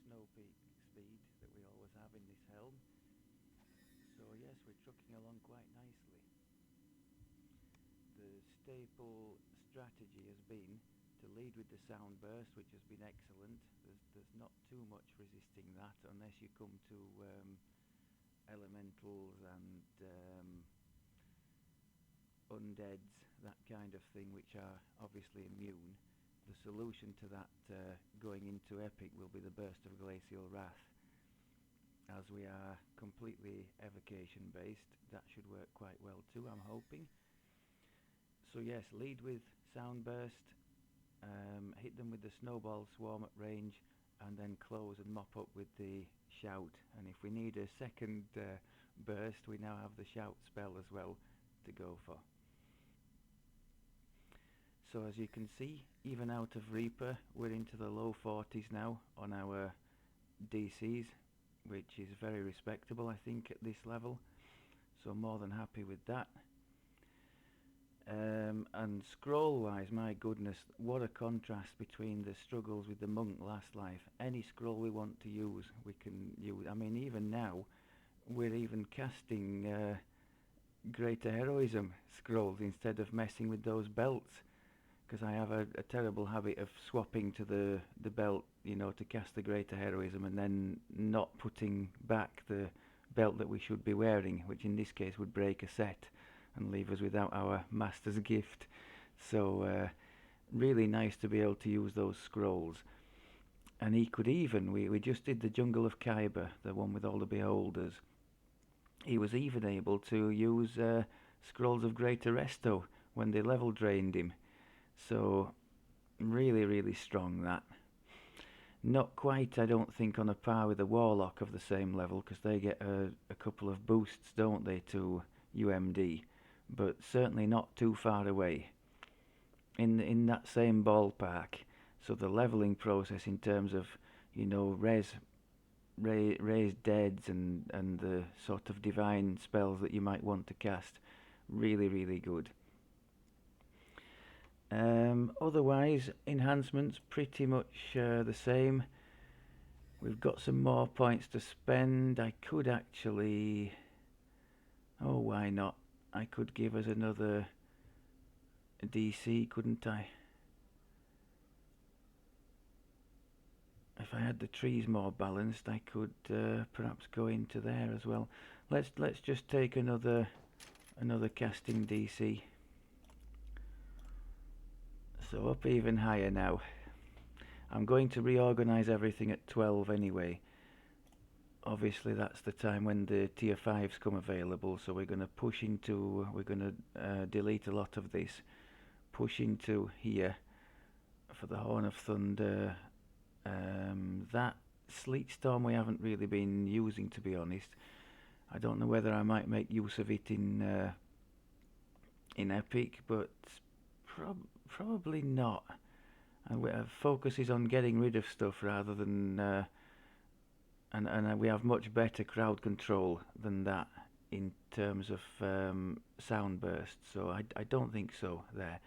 snow peak speed that we always have in this helm. So yes, we're trucking along quite nicely. The staple strategy has been to lead with the sound burst, which has been excellent. There's not too much resisting that unless you come to elementals and undeads, that kind of thing, which are obviously immune. The solution to that going into epic will be the burst of glacial wrath. As we are completely evocation based, that should work quite well too, I'm hoping. So yes, lead with sound burst, hit them with the snowball swarm at range, and then close and mop up with the shout. And if we need a second burst, we now have the shout spell as well to go for. So as you can see, even out of Reaper, we're into the low 40s now on our DCs, which is very respectable, I think, at this level. So more than happy with that. And scroll wise, my goodness, what a contrast between the struggles with the monk last life. Any scroll we want to use, we can use. I mean, even now, we're even casting greater heroism scrolls instead of messing with those belts, because I have a terrible habit of swapping to the belt, you know, to cast the greater heroism, and then not putting back the belt that we should be wearing, which in this case would break a set and leave us without our master's gift. So really nice to be able to use those scrolls. And he could even, we just did the Jungle of Khyber, the one with all the beholders. He was even able to use scrolls of greater resto when they level drained him. So really strong, that. Not quite, I don't think, on a par with the Warlock of the same level, because they get a couple of boosts, don't they, to UMD, but certainly not too far away. In that same ballpark. So the leveling process in terms of, you know, raise deads and the sort of divine spells that you might want to cast, really good. Otherwise, enhancements pretty much the same. We've got some more points to spend. I could actually, oh, why not? I could give us another DC, couldn't I? If I had the trees more balanced, I could perhaps go into there as well. Let's just take another casting DC. So up even higher now. I'm going to reorganize everything at 12 anyway. Obviously that's the time when the tier 5s come available, so we're going to push into, we're going to delete a lot of this, push into here for the Horn of Thunder. That Sleet Storm we haven't really been using, to be honest. I don't know whether I might make use of it in Epic, but probably not. And focus is on getting rid of stuff rather than and we have much better crowd control than that in terms of sound bursts, so I don't think so there.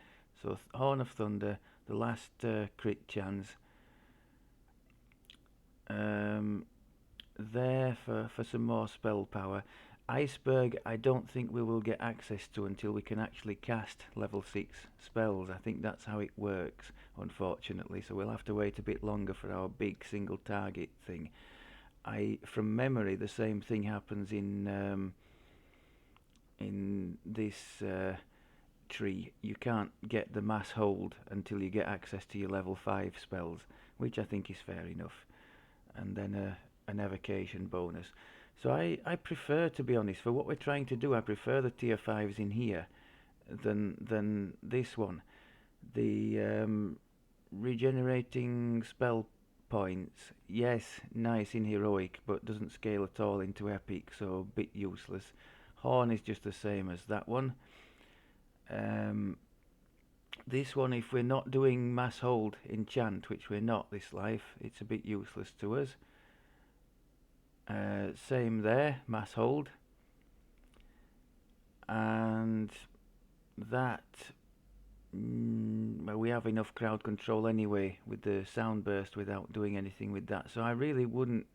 So Horn of Thunder, the last crit chance, there for some more spell power. Iceberg I don't think we will get access to until we can actually cast level 6 spells. I think that's how it works, unfortunately, so we'll have to wait a bit longer for our big single target thing. From memory, the same thing happens in this tree. You can't get the mass hold until you get access to your level 5 spells, which I think is fair enough, and then an evocation bonus. So I prefer, to be honest, for what we're trying to do, I prefer the tier 5s in here than this one. The regenerating spell points, yes, nice in heroic, but doesn't scale at all into epic, so a bit useless. Horn is just the same as that one. This one, if we're not doing mass hold enchant, which we're not this life, it's a bit useless to us. Same there, mass hold. And that, Well, we have enough crowd control anyway with the sound burst without doing anything with that. So I really wouldn't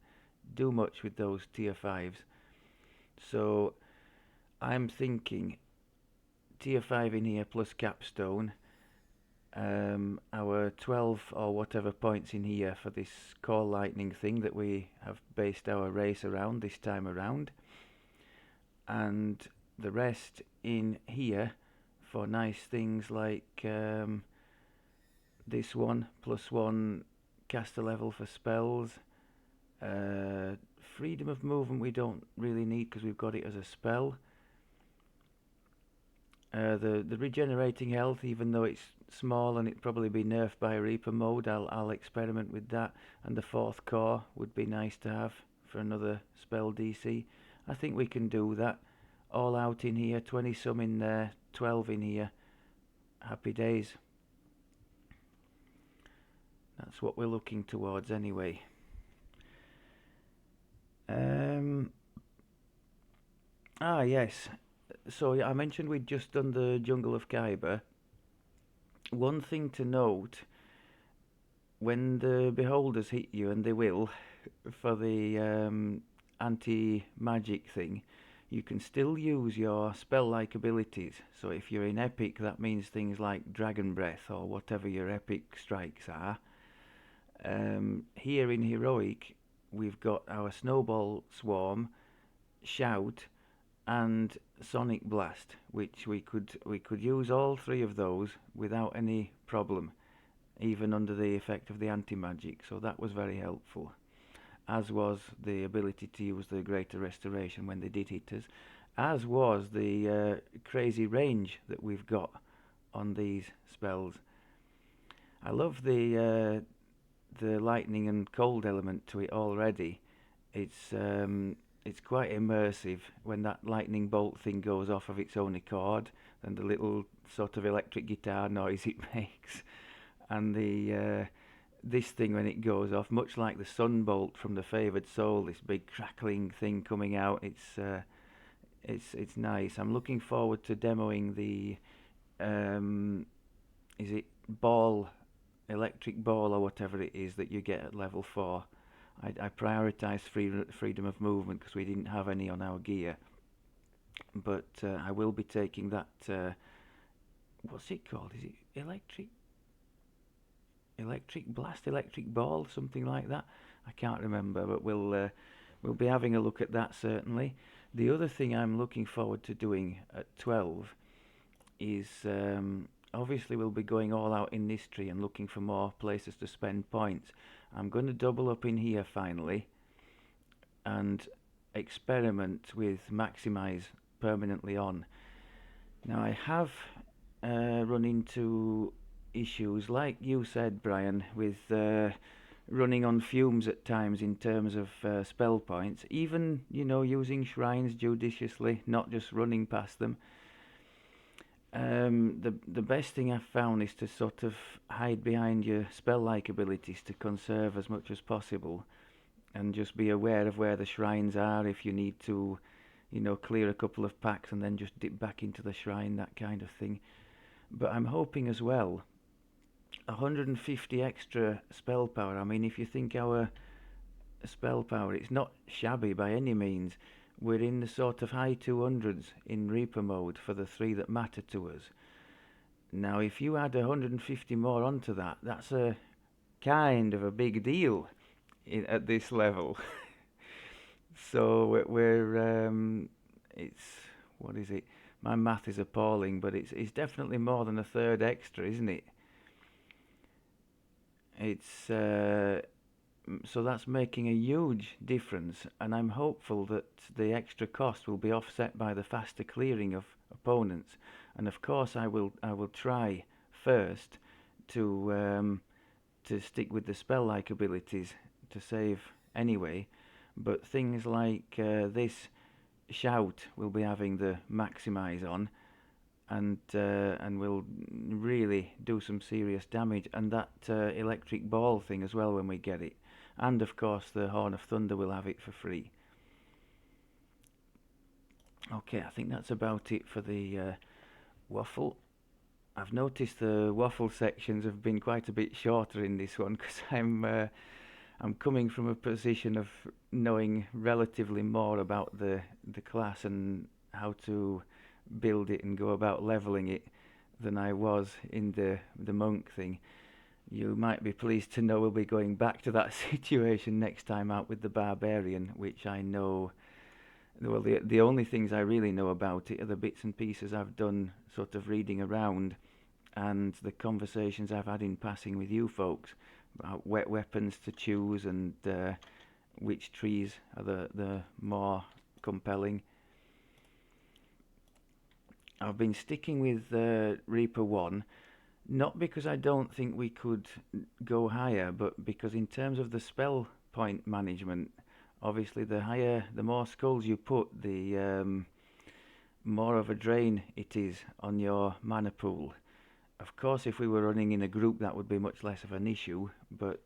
do much with those tier 5s. So I'm thinking tier 5 in here plus capstone. Our 12 or whatever points in here for this core lightning thing that we have based our race around this time around. And the rest in here for nice things like this one, +1 caster level for spells. Freedom of movement we don't really need because we've got it as a spell. The regenerating health, even though it's small and it'd probably be nerfed by Reaper mode, I'll experiment with that. And the 4th core would be nice to have for another spell DC. I think we can do that. All out in here, 20 some in there, 12 in here. Happy days. That's what we're looking towards anyway. Yes. So I mentioned we'd just done the Jungle of Khyber. One thing to note, when the beholders hit you, and they will, for the anti-magic thing, you can still use your spell-like abilities. So if you're in Epic, that means things like Dragon Breath or whatever your Epic strikes are. Here in Heroic, we've got our Snowball Swarm, Shout, and Sonic Blast, which we could use all 3 of those without any problem, even under the effect of the anti-magic. So that was very helpful, as was the ability to use the Greater Restoration when they did hit us, as was the crazy range that we've got on these spells. I love the lightning and cold element to it already. It's quite immersive when that lightning bolt thing goes off of its own accord, and the little sort of electric guitar noise it makes, and the this thing when it goes off, much like the sunbolt from the Favoured Soul, this big crackling thing coming out. It's nice. I'm looking forward to demoing the is it ball, electric ball or whatever it is that you get at level 4. I prioritised freedom of movement because we didn't have any on our gear, but I will be taking that. What's it called? Is it electric blast, electric ball, something like that? I can't remember, but we'll be having a look at that certainly. The other thing I'm looking forward to doing at 12 is obviously we'll be going all out in this tree and looking for more places to spend points. I'm going to double up in here finally and experiment with maximize permanently on. Now I have run into issues, like you said, Brian, with running on fumes at times in terms of spell points, even, using shrines judiciously, not just running past them. The best thing I've found is to sort of hide behind your spell-like abilities to conserve as much as possible, and just be aware of where the shrines are if you need to, clear a couple of packs and then just dip back into the shrine, that kind of thing. But I'm hoping as well 150 extra spell power. I mean, if you think our spell power, it's not shabby by any means. We're in the sort of high 200s in Reaper mode for the 3 that matter to us. Now, if you add 150 more onto that, that's a kind of a big deal at this level. So it's, what is it? My math is appalling, but it's definitely more than a third extra, isn't it? It's so that's making a huge difference, and I'm hopeful that the extra cost will be offset by the faster clearing of opponents. And of course, I will try first to stick with the spell-like abilities to save anyway. But things like this shout will be having the maximize on, and will really do some serious damage. And that electric ball thing as well when we get it. And of course the Horn of Thunder will have it for free. Okay, I think that's about it for the waffle. I've noticed the waffle sections have been quite a bit shorter in this one because I'm coming from a position of knowing relatively more about the class and how to build it and go about leveling it than I was in the monk thing. You might be pleased to know we'll be going back to that situation next time out with the barbarian, which I know. Well, the only things I really know about it are the bits and pieces I've done, sort of reading around, and the conversations I've had in passing with you folks about wet weapons to choose and which trees are the more compelling. I've been sticking with Reaper 1, not because I don't think we could go higher, but because in terms of the spell point management, obviously the more skulls you put, the more of a drain it is on your mana pool. Of course, if we were running in a group, that would be much less of an issue, but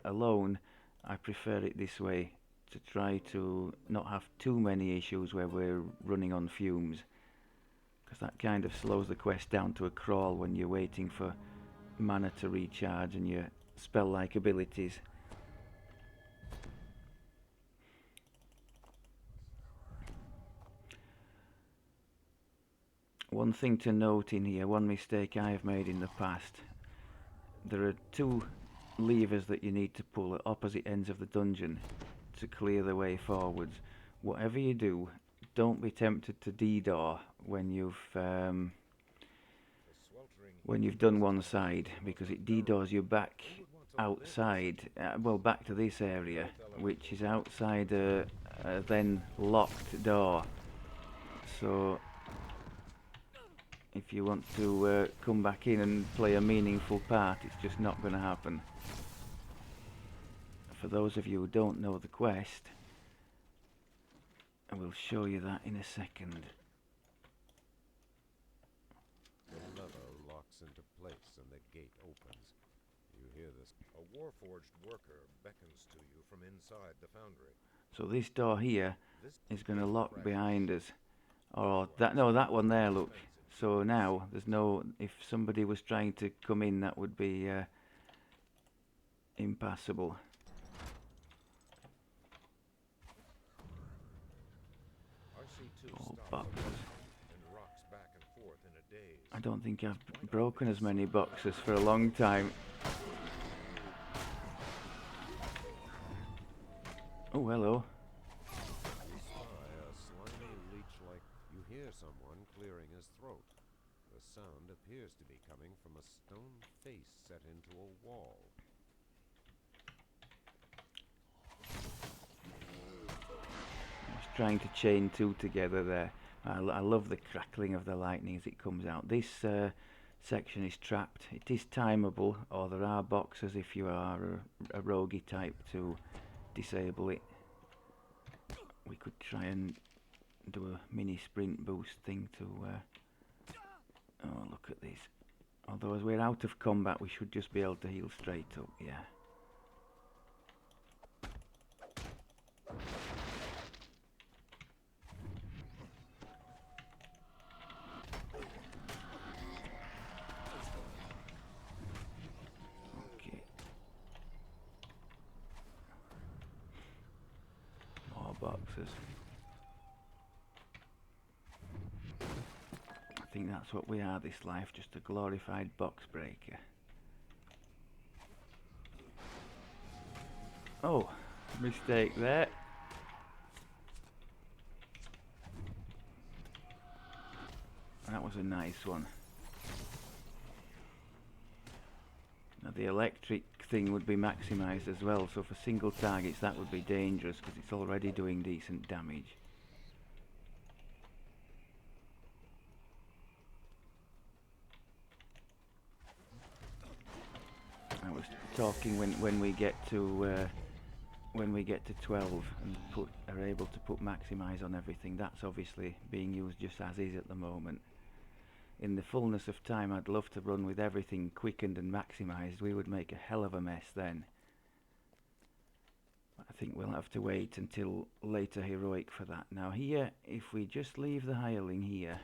alone, I prefer it this way to try to not have too many issues where we're running on fumes, because that kind of slows the quest down to a crawl when you're waiting for mana to recharge and your spell-like abilities. One thing to note in here, one mistake I have made in the past, there are two levers that you need to pull at opposite ends of the dungeon to clear the way forwards. Whatever you do, don't be tempted to DDO when you've done one side, because it DDOs you back outside, well, back to this area, which is outside a then locked door. So if you want to come back in and play a meaningful part, it's just not going to happen. For those of you who don't know the quest, I will show you that in a second. The lever locks into place and the gate opens. You hear this. A warforged worker beckons to you from inside the foundry. So this door here is going to lock behind us. Or that, no, that one there, look. So now there's no, if somebody was trying to come in, that would be impassable. All boxes. I don't think I've broken as many boxes for a long time. Oh, hello. You hear someone clearing his throat. The sound appears to be coming from a stone face set into a wall. I was trying to chain two together there. I love the crackling of the lightning as it comes out. This section is trapped. It is timeable, or there are boxes if you are a roguey type to disable it. We could try and do a mini sprint boost thing to oh, look at this. Although as we're out of combat, we should just be able to heal straight up. Yeah. Okay. More boxes. I think that's what we are this life, just a glorified box breaker. Oh, mistake there. That was a nice one. Now the electric thing would be maximised as well, so for single targets that would be dangerous because it's already doing decent damage. I was talking when we get to 12 and are able to put maximise on everything. That's obviously being used just as is at the moment. In the fullness of time, I'd love to run with everything quickened and maximised. We would make a hell of a mess then. I think we'll have to wait until later heroic for that. Now here, if we just leave the hireling here,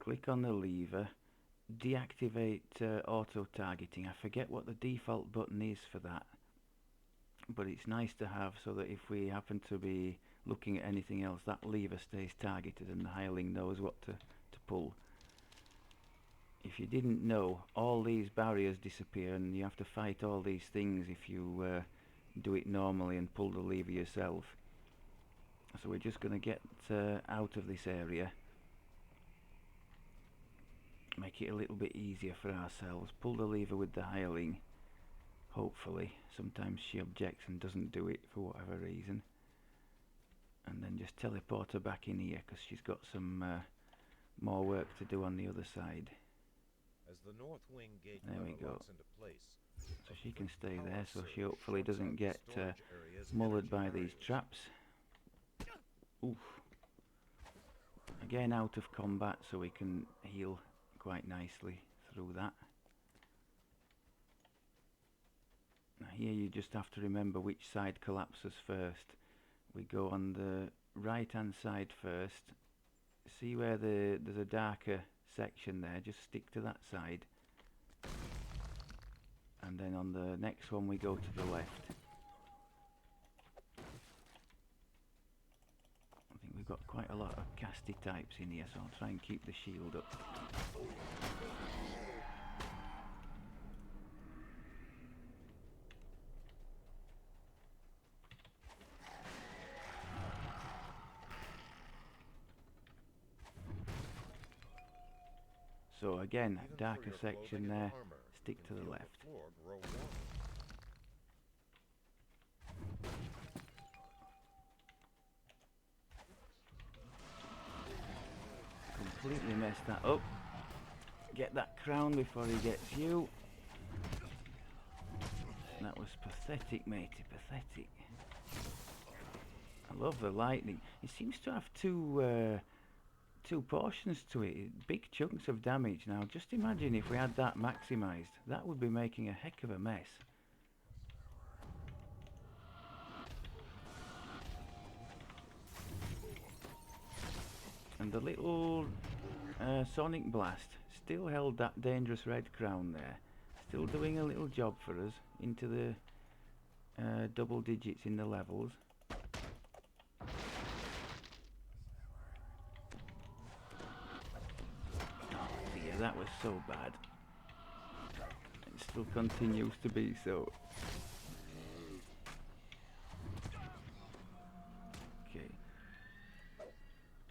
click on the lever, deactivate auto targeting. I forget what the default button is for that, but it's nice to have so that if we happen to be looking at anything else, that lever stays targeted and the hireling knows what to pull. If you didn't know, all these barriers disappear and you have to fight all these things if you do it normally and pull the lever yourself. So we're just going to get out of this area, make it a little bit easier for ourselves, pull the lever with the hireling, hopefully. Sometimes she objects and doesn't do it for whatever reason, and then just teleport her back in here because she's got some more work to do on the other side. As the north wing gate There we go. locks into place, So she can stay there, so she hopefully doesn't get mullered by these traps. Oof. Again out of combat, so we can heal quite nicely through that. Now here you just have to remember which side collapses first. We go on the right hand side first. See where there's a darker section there, just stick to that side. And then on the next one we go to the left. I think we've got quite a lot of casty types in here, so I'll try and keep the shield up. So again, even darker for your section clothing and there, armor, stick you to can the feel left. floor grow warm. Completely messed that up. Get that crown before he gets you. That was pathetic, matey, pathetic. I love the lightning. It seems to have two portions to it, big chunks of damage. Now just imagine if we had that maximised, that would be making a heck of a mess. And the little sonic blast still held that dangerous red crown there, still doing a little job for us into the double digits in the levels. That was so bad. It still continues to be so. Okay.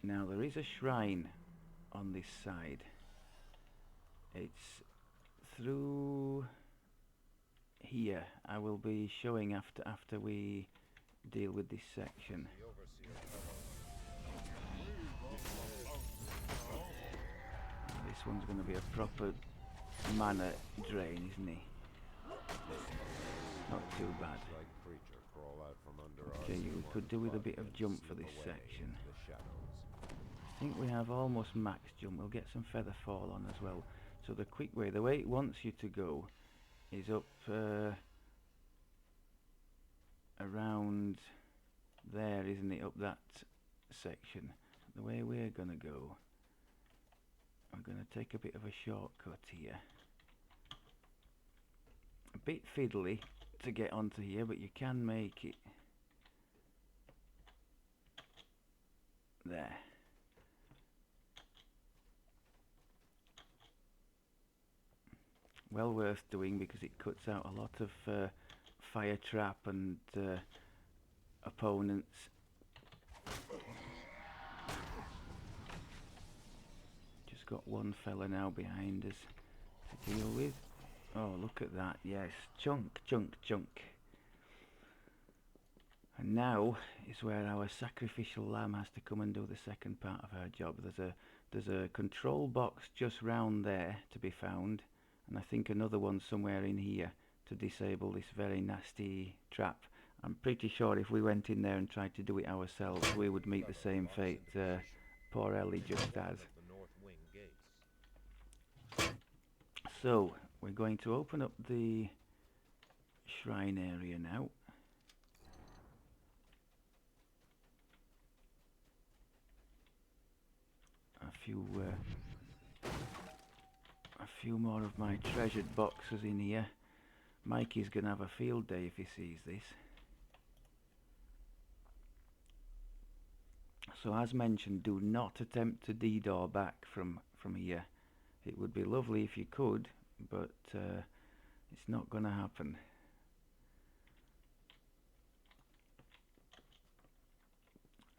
Now there is a shrine on this side. It's through here. I will be showing after we deal with this section. The overseer This one's going to be a proper mana drain, isn't he? Not too bad. like creature crawl out from under our Okay, we could do with a bit of jump for this slip away section. into the shadows. I think we have almost max jump. We'll get some feather fall on as well. So the quick way, the way it wants you to go is up around there, isn't it? Up that section. The way we're going to go, I'm going to take a bit of a shortcut here. A bit fiddly to get onto here, but you can make it. There. Well worth doing because it cuts out a lot of fire trap and opponents. Just got one fella now behind us to deal with. Oh, look at that. Yes, chunk, chunk, chunk. And now is where our sacrificial lamb has to come and do the second part of her job. There's a control box just round there to be found, and I think another one somewhere in here to disable this very nasty trap. I'm pretty sure if we went in there and tried to do it ourselves, we would meet the same fate poor Ellie just has. The north wing gates. So we're going to open up the shrine area now. A few a few more of my treasured boxes in here. Mikey's gonna have a field day if he sees this. So as mentioned, do not attempt to DDO back from here. It would be lovely if you could, but it's not going to happen.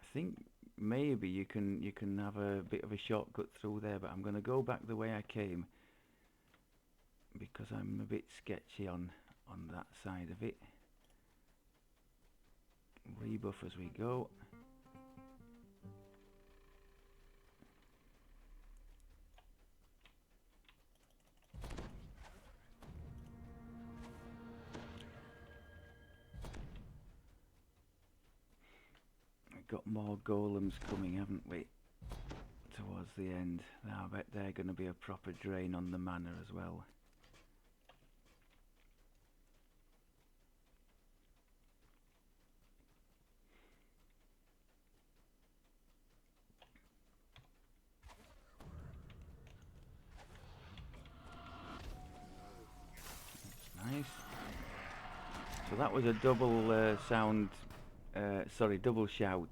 I think maybe you can have a bit of a shortcut through there, but I'm going to go back the way I came because I'm a bit sketchy on that side of it. Rebuff as we go. Got more golems coming, haven't we, towards the end. Now I bet they're going to be a proper drain on the mana as well. That's nice. So that was a double double shout.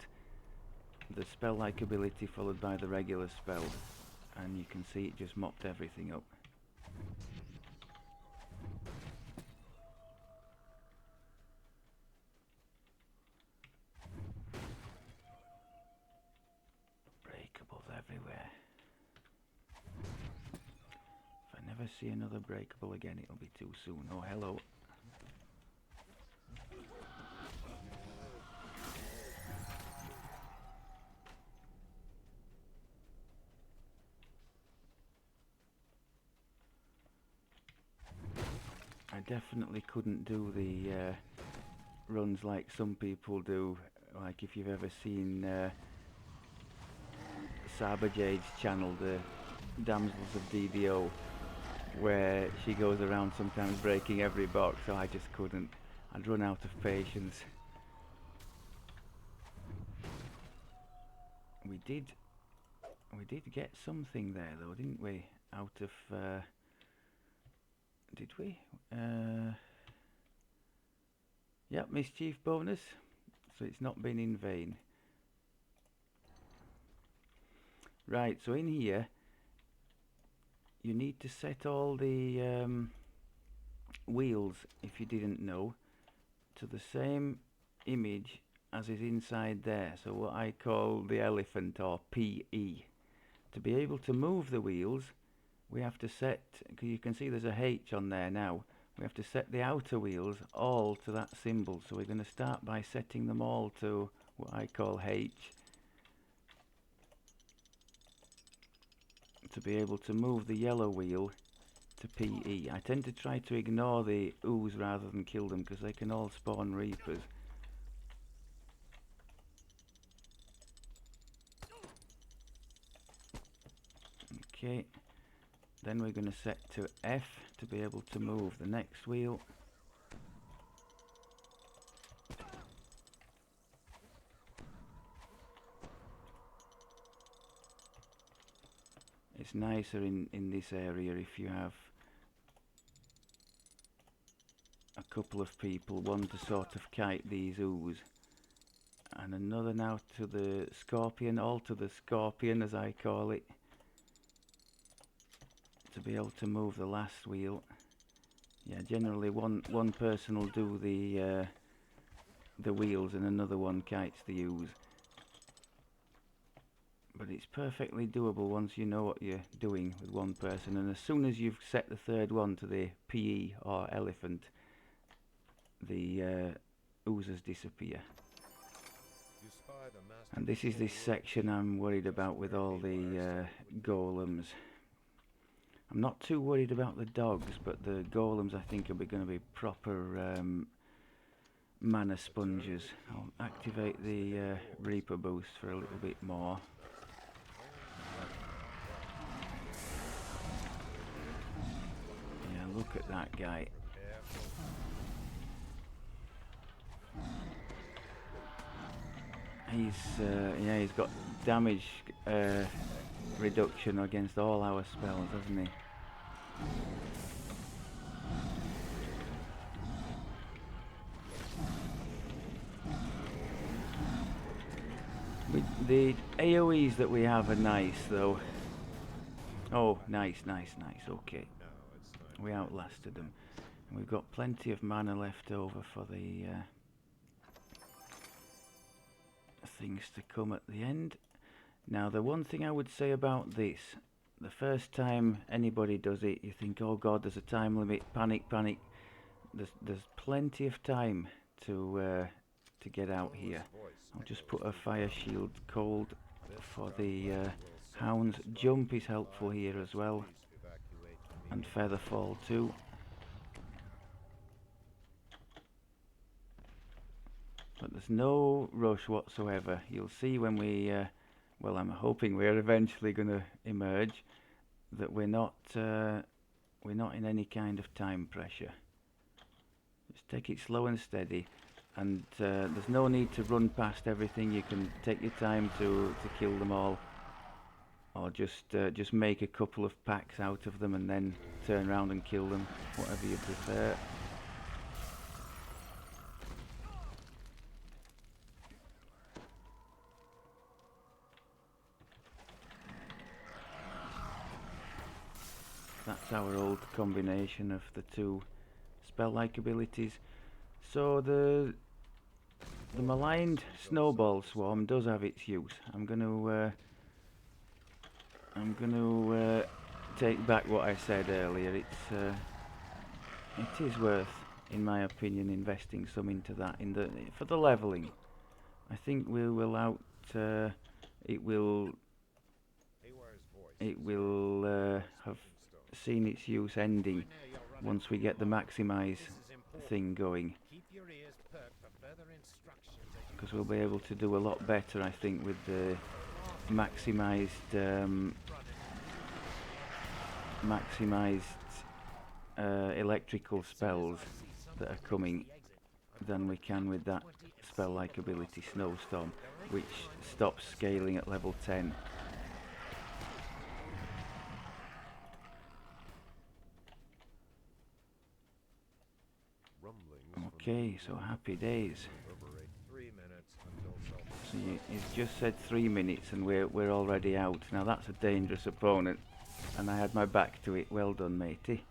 The spell-like ability followed by the regular spell, and you can see it just mopped everything up. Breakables everywhere. If I never see another breakable again, it'll be too soon. Oh, hello. I definitely couldn't do the runs like some people do. Like if you've ever seen Sabajade's channel, the Damsels of DDO, where she goes around sometimes breaking every box. So I just couldn't. I'd run out of patience. We did get something there though, didn't we? Out of did we? Yep, mischief bonus. So it's not been in vain. Right, so in here you need to set all the wheels, if you didn't know, to the same image as is inside there. So what I call the elephant, or PE. To be able to move the wheels, we have to set, because you can see there's a H on there now, we have to set the outer wheels all to that symbol. So we're going to start by setting them all to what I call H, to be able to move the yellow wheel to PE. I tend to try to ignore the ooze rather than kill them, because they can all spawn reapers. Okay, then we're going to set to F to be able to move the next wheel. It's nicer in this area if you have a couple of people, one to sort of kite these ooze, and another now to the scorpion, all to the scorpion as I call it, to be able to move the last wheel. Yeah, generally one person will do the wheels and another one kites the ooze. But it's perfectly doable once you know what you're doing with one person, and as soon as you've set the third one to the PE or elephant, the oozes disappear. And this is this section I'm worried about with all the golems. I'm not too worried about the dogs, but the golems I think are going to be proper mana sponges. I'll activate the Reaper boost for a little bit more. Yeah, look at that guy. He's got damage reduction against all our spells, hasn't he? The AoEs that we have are nice though. Oh, nice, nice, nice. Okay, Now it's time we to outlasted them. And we've got plenty of mana left over for the things to come at the end. Now, the one thing I would say about this, the first time anybody does it, you think, oh God, there's a time limit, panic, panic. There's plenty of time to get out here. I'll just put a fire shield cold for the hounds. Jump is helpful here as well, and feather fall too. But there's no rush whatsoever. You'll see when we, well, I'm hoping we're eventually going to emerge, that we're not in any kind of time pressure. Just take it slow and steady, and there's no need to run past everything. You can take your time to kill them all, or just make a couple of packs out of them and then turn around and kill them, whatever you prefer. That's our old combination of the two spell-like abilities. So the maligned snowball swarm does have its use. I'm gonna take back what I said earlier. it is worth, in my opinion, investing some into that for the leveling. I think we will it will have seen its use ending once we get the maximize thing going, because we'll be able to do a lot better, I think, with the maximized electrical spells that are coming than we can with that spell-like ability Snowstorm, which stops scaling at level 10. Okay, so happy days. So you've just said 3 minutes and we're already out. Now that's a dangerous opponent, and I had my back to it. Well done, matey.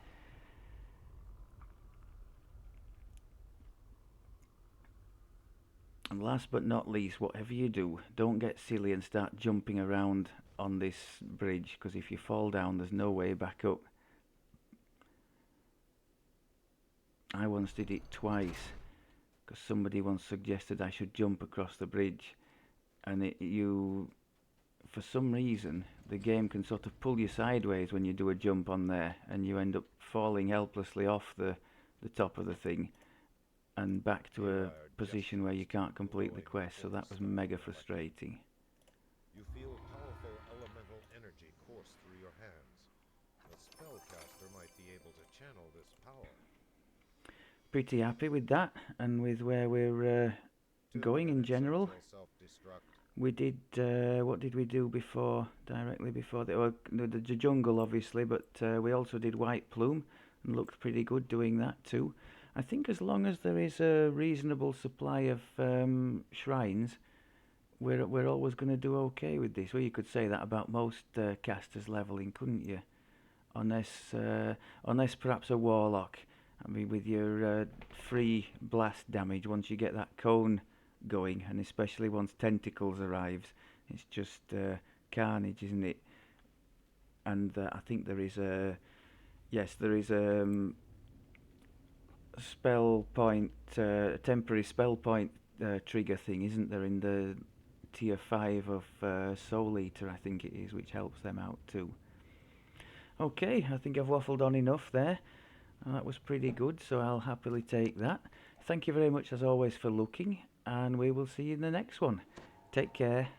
And last but not least, whatever you do, don't get silly and start jumping around on this bridge, because if you fall down, there's no way back up. I once did it twice, because somebody once suggested I should jump across the bridge, and for some reason, the game can sort of pull you sideways when you do a jump on there, and you end up falling helplessly off the top of the thing and back to a position where you can't complete the quest, so that was mega frustrating. You feel powerful elemental energy course through your hands. A spellcaster might be able to channel this power. Pretty happy with that, and with where we're going in general. We did, what did we do before, directly before the jungle obviously, but we also did White Plume, and looked pretty good doing that too. I think as long as there is a reasonable supply of shrines, we're always going to do okay with this. Well, you could say that about most casters leveling, couldn't you? Unless perhaps a warlock. I mean, with your free blast damage, once you get that cone going, and especially once Tentacles arrives, it's just carnage, isn't it? And I think there is a spell point, temporary spell point trigger thing, isn't there, in the tier 5 of Soul Eater, I think it is, which helps them out too. Okay, I think I've waffled on enough there. That was pretty good, so I'll happily take that. Thank you very much as always for looking, and we will see you in the next one. Take care.